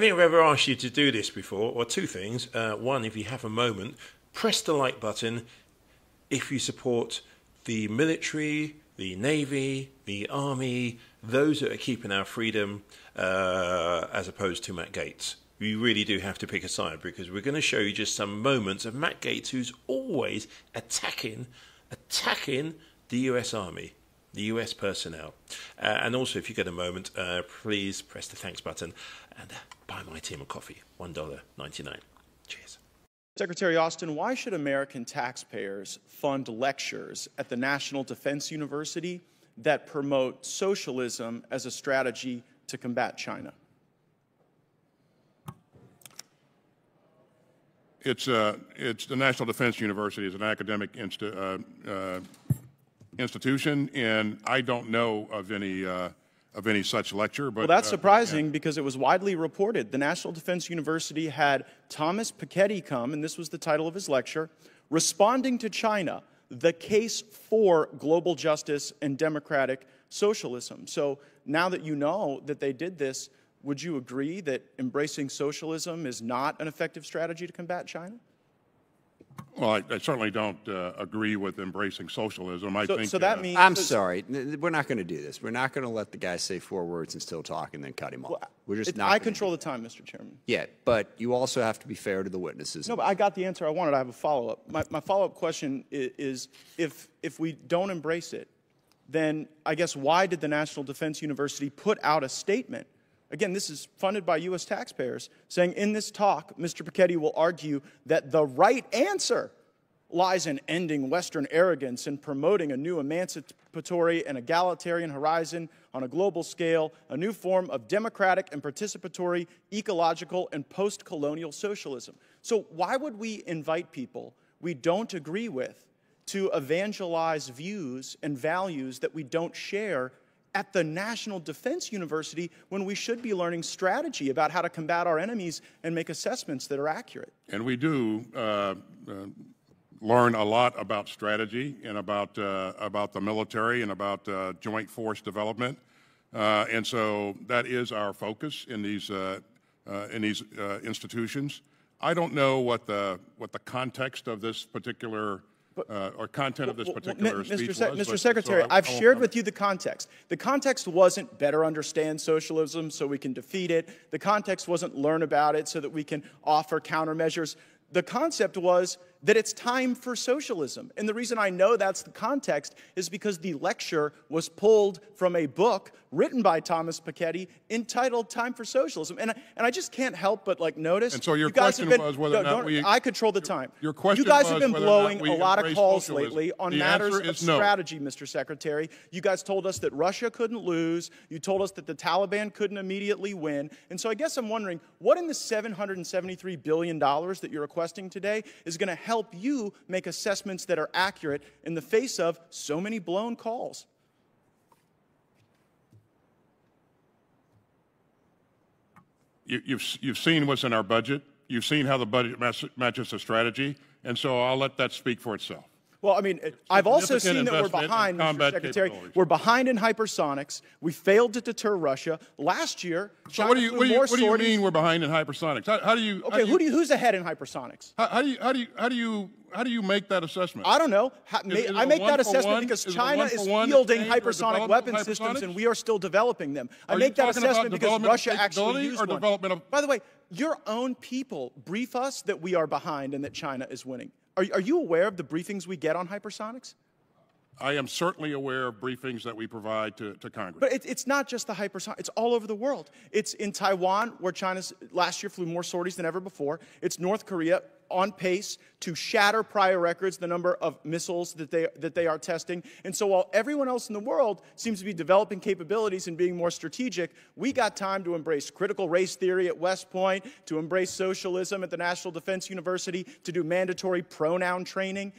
think I've ever asked you to do this before, or two things. One, if you have a moment, press the like button if you support the military, the Navy, the Army, those that are keeping our freedom, as opposed to Matt Gaetz. You really do have to pick a side, because we're going to show you just some moments of Matt Gaetz, who's always attacking the US Army, the US personnel. And also, if you get a moment, please press the thanks button and buy my team a coffee, $1.99. Cheers. Secretary Austin, why should American taxpayers fund lectures at the National Defense University that promote socialism as a strategy to combat China? It's the National Defense University is an academic institution, and I don't know of any such lecture. But well, that's surprising because it was widely reported. The National Defense University had Thomas Piketty come, and this was the title of his lecture, Responding to China, the Case for Global Justice and Democratic Socialism. So now that you know that they did this, would you agree that embracing socialism is not an effective strategy to combat China? Well, I certainly don't agree with embracing socialism. I think so that means... I'm sorry. We're not going to do this. We're not going to let the guy say 4 words and still talk and then cut him off. Well, We're just not. I control the time, Mr. Chairman. Yeah, but you also have to be fair to the witnesses. No, but I got the answer I wanted. I have a follow-up. My follow-up question is if we don't embrace it, then I guess why did the National Defense University put out a statement? Again, this is funded by U.S. taxpayers, saying in this talk, Mr. Piketty will argue that the right answer lies in ending Western arrogance and promoting a new emancipatory and egalitarian horizon on a global scale, a new form of democratic and participatory, ecological, and post-colonial socialism. So why would we invite people we don't agree with to evangelize views and values that we don't share at the National Defense University when we should be learning strategy about how to combat our enemies and make assessments that are accurate? And we do learn a lot about strategy and about the military and about joint force development, and so that is our focus in these institutions. I don't know what the context of this particular or content of this particular speech was. Mr. Secretary, I've shared with you the context. The context wasn't better understand socialism so we can defeat it. The context wasn't learn about it so that we can offer countermeasures. The concept was that it's time for socialism. And the reason I know that's the context is because the lecture was pulled from a book written by Thomas Piketty entitled Time for Socialism. And I just can't help but notice. And so your question was whether or not we... I control the time. Your question You guys was have been whether blowing or not we a lot of calls socialism. lately on The matters answer of is no. strategy, Mr. Secretary. You guys told us that Russia couldn't lose. You told us that the Taliban couldn't immediately win. And so I guess I'm wondering, what in the $773 billion that you're requesting today is going to help you make assessments that are accurate in the face of so many blown calls? You've seen what's in our budget. You've seen how the budget matches the strategy, and so I'll let that speak for itself. Well, I mean, I've also seen that we're behind, Mr. Secretary. We're behind in hypersonics. We failed to deter Russia. Last year, China what do you mean we're behind in hypersonics? How do you? Okay, who's ahead in hypersonics? How do you make that assessment? I don't know. I make that assessment because China is fielding hypersonic weapon systems and we are still developing them. I make that assessment because Russia actually used one. By the way, your own people brief us that we are behind and that China is winning. Are you aware of the briefings we get on hypersonics? I am certainly aware of briefings that we provide to Congress. But it's not just the hypersonic. It's all over the world. It's in Taiwan, where China last year flew more sorties than ever before. It's North Korea, on pace to shatter prior records, the number of missiles that they are testing. And so while everyone else in the world seems to be developing capabilities and being more strategic, we got time to embrace critical race theory at West Point, to embrace socialism at the National Defense University, to do mandatory pronoun training.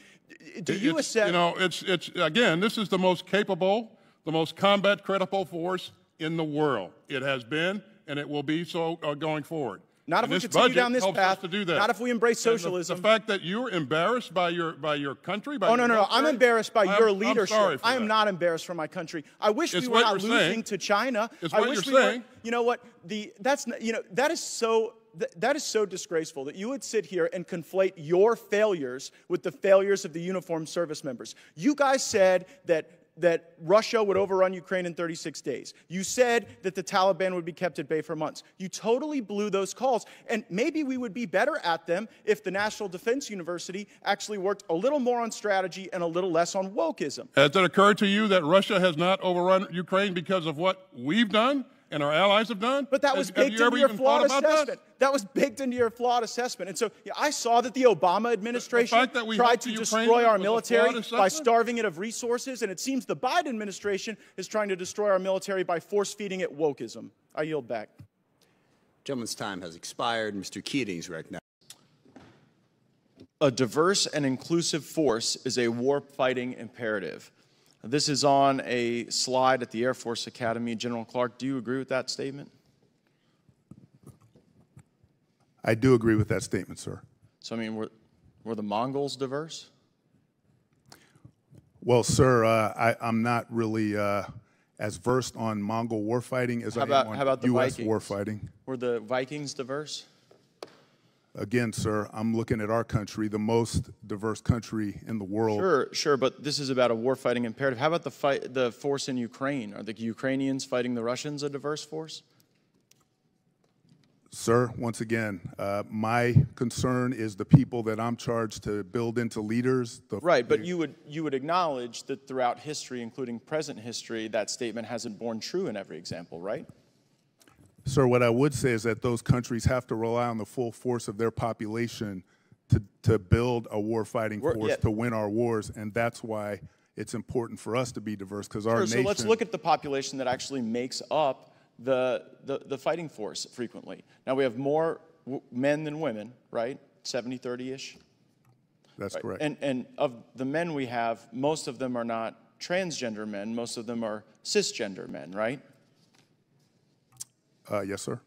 Do you assess? You know, it's again, this is the most capable, the most combat credible force in the world. It has been, and it will be so going forward. Not if And we this continue budget down this helps us path. to do that. Not if we embrace And socialism. the fact that you're embarrassed by your country. By Oh, your no, no, no. I'm military, embarrassed by your leadership. I'm sorry for I am that. not embarrassed for my country. I wish It's we were what not you're losing saying. to China. It's I what wish you're we were. saying. You know what? That's you know that is so. That is so disgraceful that you would sit here and conflate your failures with the failures of the uniformed service members. You guys said that Russia would overrun Ukraine in 36 days. You said that the Taliban would be kept at bay for months. You totally blew those calls. And maybe we would be better at them if the National Defense University actually worked a little more on strategy and a little less on wokeism. Has it occurred to you that Russia has not overrun Ukraine because of what we've done and our allies have done? But that was Have baked you into ever your even flawed thought about assessment. That was baked into your flawed assessment. And so yeah, I saw that the Obama administration fact that we tried helped to the destroy Ukrainians our was a military flawed by assessment? starving it of resources, and it seems the Biden administration is trying to destroy our military by force-feeding it wokeism. I yield back. Gentleman's time has expired. Mr. Keating's recognized. A diverse and inclusive force is a war-fighting imperative. This is on a slide at the Air Force Academy. General Clark, do you agree with that statement? I do agree with that statement, sir. So, I mean, were the Mongols diverse? Well, sir, I'm not really as versed on Mongol warfighting as I am on how about the U.S. Vikings? warfighting. Were the Vikings diverse? Again, sir, I'm looking at our country, the most diverse country in the world. Sure, but this is about a war-fighting imperative. How about the force in Ukraine? Are the Ukrainians fighting the Russians a diverse force? Sir, once again, my concern is the people that I'm charged to build into leaders. Right, but you would acknowledge that throughout history, including present history, that statement hasn't borne true in every example, right? Sir, what I would say is that those countries have to rely on the full force of their population to build a war-fighting force to win our wars, and that's why it's important for us to be diverse, because our nation... So let's look at the population that actually makes up the fighting force frequently. Now, we have more men than women, right? 70-30-ish? That's right. correct. And of the men we have, most of them are not transgender men. Most of them are cisgender men, right? Yes, sir.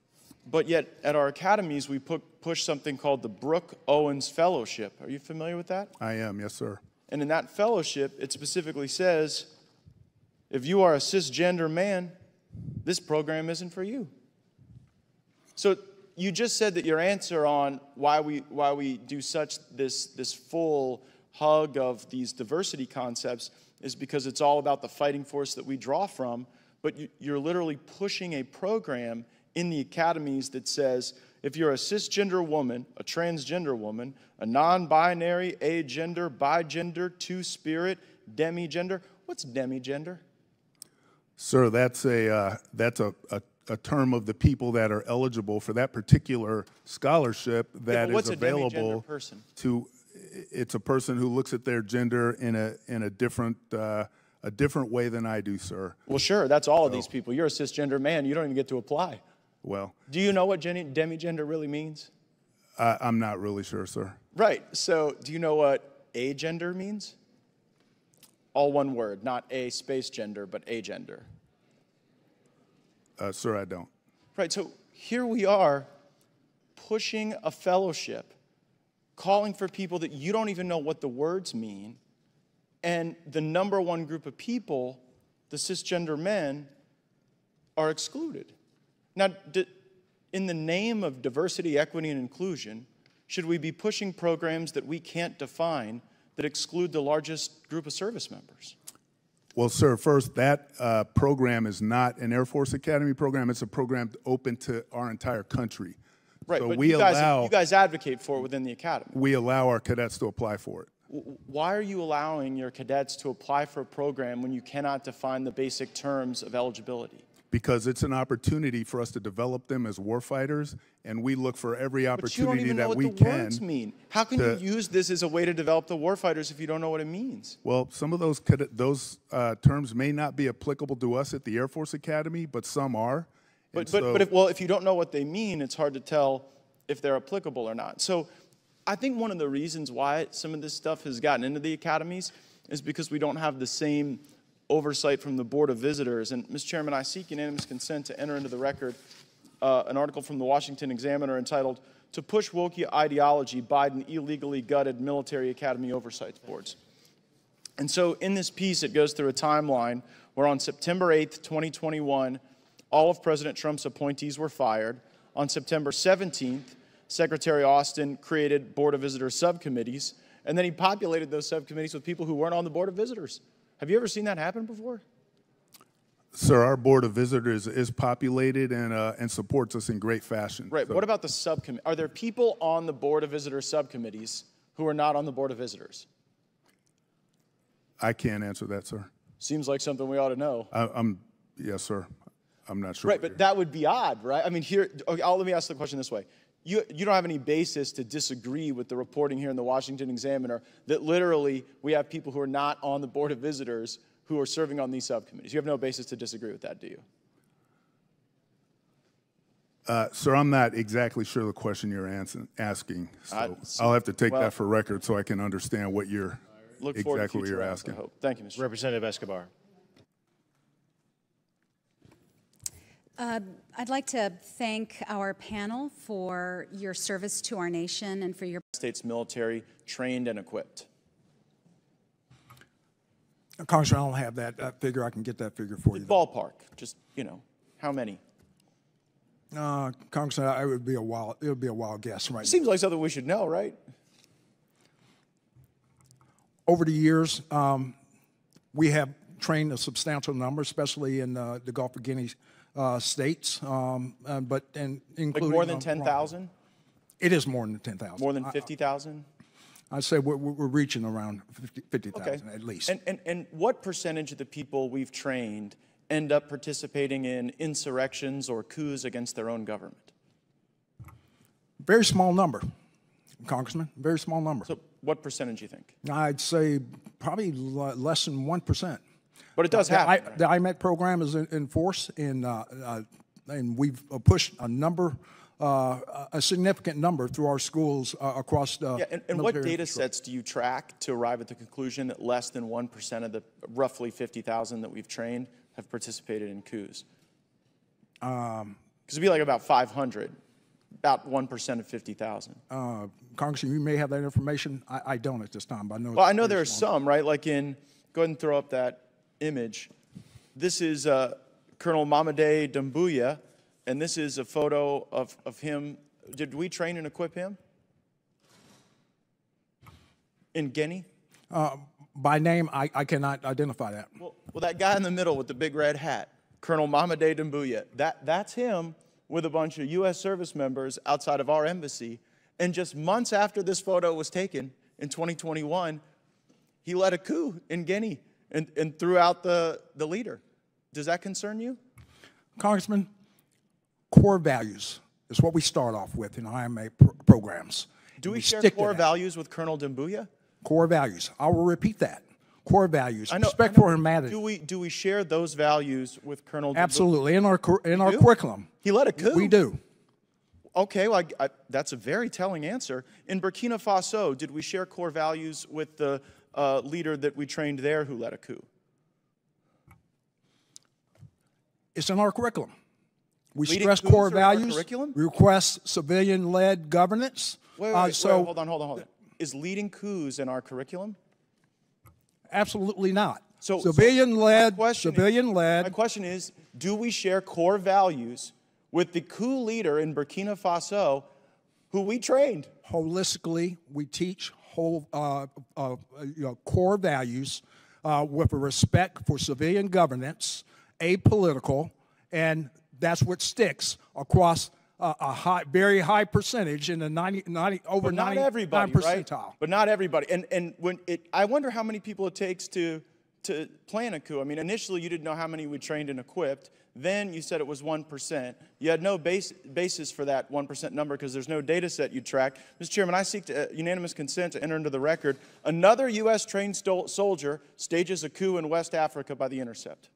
But yet, at our academies, we push something called the Brooke Owens Fellowship. Are you familiar with that? I am, yes, sir. And in that fellowship, it specifically says, if you are a cisgender man, this program isn't for you. So you just said that your answer on why we do this full hug of these diversity concepts is because it's all about the fighting force that we draw from, but you're literally pushing a program in the academies that says if you're a cisgender woman, a transgender woman, a non-binary, agender, bigender, two-spirit, demigender. What's demigender? Sir, that's a term of the people that are eligible for that particular scholarship that is available to. It's a person who looks at their gender in a different way than I do, sir. Well, sure, that's all of these people. You're a cisgender man. You don't even get to apply. Well, do you know what demigender really means? I'm not really sure, sir. Right. So, do you know what agender means? All one word, not a space gender, but agender. Sir, I don't. Right. So here we are pushing a fellowship, calling for people that you don't even know what the words mean, and the number one group of people, the cisgender men, are excluded. Now, in the name of diversity, equity, and inclusion, should we be pushing programs that we can't define that exclude the largest group of service members? Well, sir, first, that program is not an Air Force Academy program. It's a program open to our entire country. Right, so but you guys advocate for it within the academy. We allow our cadets to apply for it. Why are you allowing your cadets to apply for a program when you cannot define the basic terms of eligibility? Because it's an opportunity for us to develop them as warfighters, and we look for every opportunity that we can. But you don't even know what the words mean. How can you use this as a way to develop the warfighters if you don't know what it means? Well, some of those terms may not be applicable to us at the Air Force Academy, but some are. But if you don't know what they mean, it's hard to tell if they're applicable or not. So I think one of the reasons why some of this stuff has gotten into the academies is because we don't have the same oversight from the Board of Visitors. And, Mr. Chairman, I seek unanimous consent to enter into the record an article from the Washington Examiner entitled, "To Push Woke Ideology, Biden Illegally Gutted Military Academy Oversight Boards." And so in this piece, it goes through a timeline where on September 8th, 2021, all of President Trump's appointees were fired. On September 17th, Secretary Aistin created Board of Visitors subcommittees, and then he populated those subcommittees with people who weren't on the Board of Visitors. Have you ever seen that happen before? Sir, our Board of Visitors is populated and supports us in great fashion. Right. So. What about the subcommittee? Are there people on the Board of Visitors subcommittees who are not on the Board of Visitors? I can't answer that, sir. Seems like something we ought to know. Yes, sir. I'm not sure. Right, but that would be odd, right? I mean, here, okay, let me ask the question this way. You don't have any basis to disagree with the reporting here in the Washington Examiner that literally we have people who are not on the Board of Visitors who are serving on these subcommittees. You have no basis to disagree with that, do you? Sir, I'm not exactly sure the question you're asking. So I'll have to take that for record so I can understand what you're exactly what you're asking. Thank you, Mr. Representative Escobar. I'd like to thank our panel for your service to our nation and for your States military trained and equipped. Congressman, I don't have that figure. I can get that figure for you. Ballpark, just, you know, how many? Congressman, it would be a wild guess right now. Seems like something we should know, right? Over the years, we have trained a substantial number, especially in the Gulf of Guinea states, including like more than 10,000? It is more than 10,000. More than 50,000? I'd say we're reaching around 50,000 at least. And what percentage of the people we've trained end up participating in insurrections or coups against their own government? Very small number, Congressman, very small number. So what percentage do you think? I'd say probably less than 1%. But it does happen. The IMET program is in force, and we've pushed a significant number through our schools across the and what data sets do you track to arrive at the conclusion that less than 1% of the roughly 50,000 that we've trained have participated in coups? Because it'd be like about 500, about 1% of 50,000. Congressman, you may have that information. I don't at this time, but I know. Well, I know there are some, right? Like go ahead and throw up that image. This is Colonel Mamade Doumbouya, and this is a photo of him. Did we train and equip him? In Guinea? By name, I cannot identify that. Well, that guy in the middle with the big red hat, Colonel Mamade Doumbouya, that's him with a bunch of U.S. service members outside of our embassy. And just months after this photo was taken in 2021, he led a coup in Guinea and threw out the leader. Does that concern you? Congressman, core values is what we start off with in IMA programs. Do we share core values with Colonel Doumbouya? Core values. I will repeat that. Core values. Respect for humanity. Do we share those values with Colonel Doumbouya? Absolutely. In our curriculum. He led a coup. We do. Okay, well, that's a very telling answer. In Burkina Faso, did we share core values with the leader that we trained there who led a coup? It's in our curriculum. We stress core values. We request civilian-led governance. Wait, hold on. Is leading coups in our curriculum? Absolutely not. Civilian-led. My question is, do we share core values with the coup leader in Burkina Faso who we trained? Holistically, we teach core values with a respect for civilian governance, apolitical, and that's what sticks across very high percentage in the 99 percentile. Right? But not everybody. And I wonder how many people it takes to plan a coup. I mean, initially you didn't know how many we trained and equipped. Then you said it was 1%. You had no basis for that 1% number because there's no data set you track. Mr. Chairman, I seek unanimous consent to enter into the record. Another U.S. trained soldier stages a coup in West Africa by The Intercept.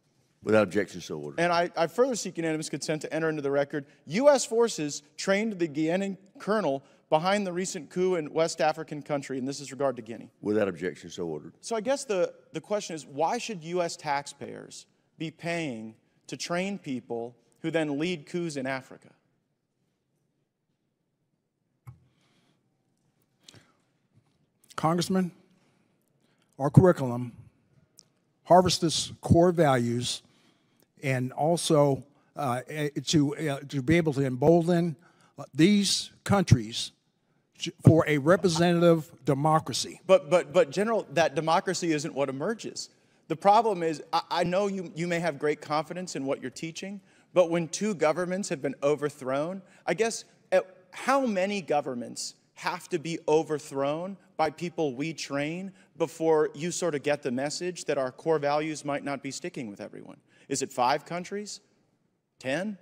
Without objection, so ordered. And I further seek unanimous consent to enter into the record. U.S. forces trained the Guinean colonel behind the recent coup in West African country, and this is regard to Guinea. Without objection, so ordered. So I guess the question is, why should U.S. taxpayers be paying to train people who then lead coups in Africa? Congressman, our curriculum harvests core values, and also to be able to embolden these countries for a representative democracy. But General, that democracy isn't what emerges. The problem is, I know you may have great confidence in what you're teaching, but when two governments have been overthrown, I guess how many governments have to be overthrown by people we train before you sort of get the message that our core values might not be sticking with everyone? Is it 5 countries? 10?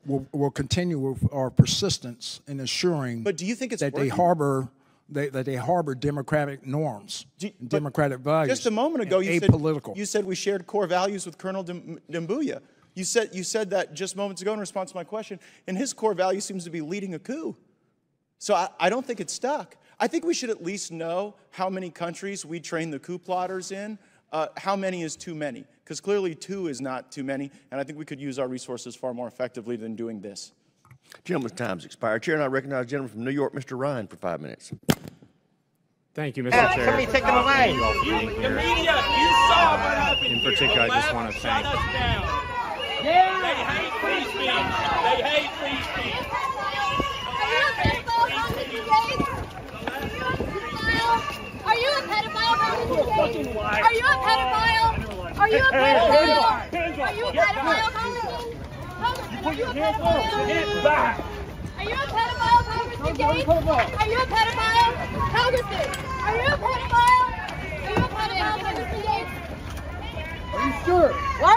We'll continue with our persistence in assuring but do you think it's that they harbor democratic norms, democratic values. Just a moment ago, you said we shared core values with Colonel Doumbouya. You said that just moments ago in response to my question, and his core value seems to be leading a coup. So I don't think it's stuck. I think we should at least know how many countries we train the coup plotters in. How many is too many? Because clearly 2 is not too many, and I think we could use our resources far more effectively than doing this. Gentleman's time's expired. Chair, and I recognize the gentleman from New York, Mr. Ryan, for 5 minutes. Thank you, Mr. Chair. Somebody take them away. The media, you saw what happened. In particular, I just want to thank. Yeah. They hate free speech. They hate free speech. Are you a pedophile? Are you a pedophile? Are you a pedophile? Are you a pedophile, Congressman? Are you a pedophile? Get back. Are you a pedophile, Congressman Gaetz? Are you a pedophile? Congressman, are you a pedophile? Are you a pedophile, Congressman Gaetz? Are you sure? Why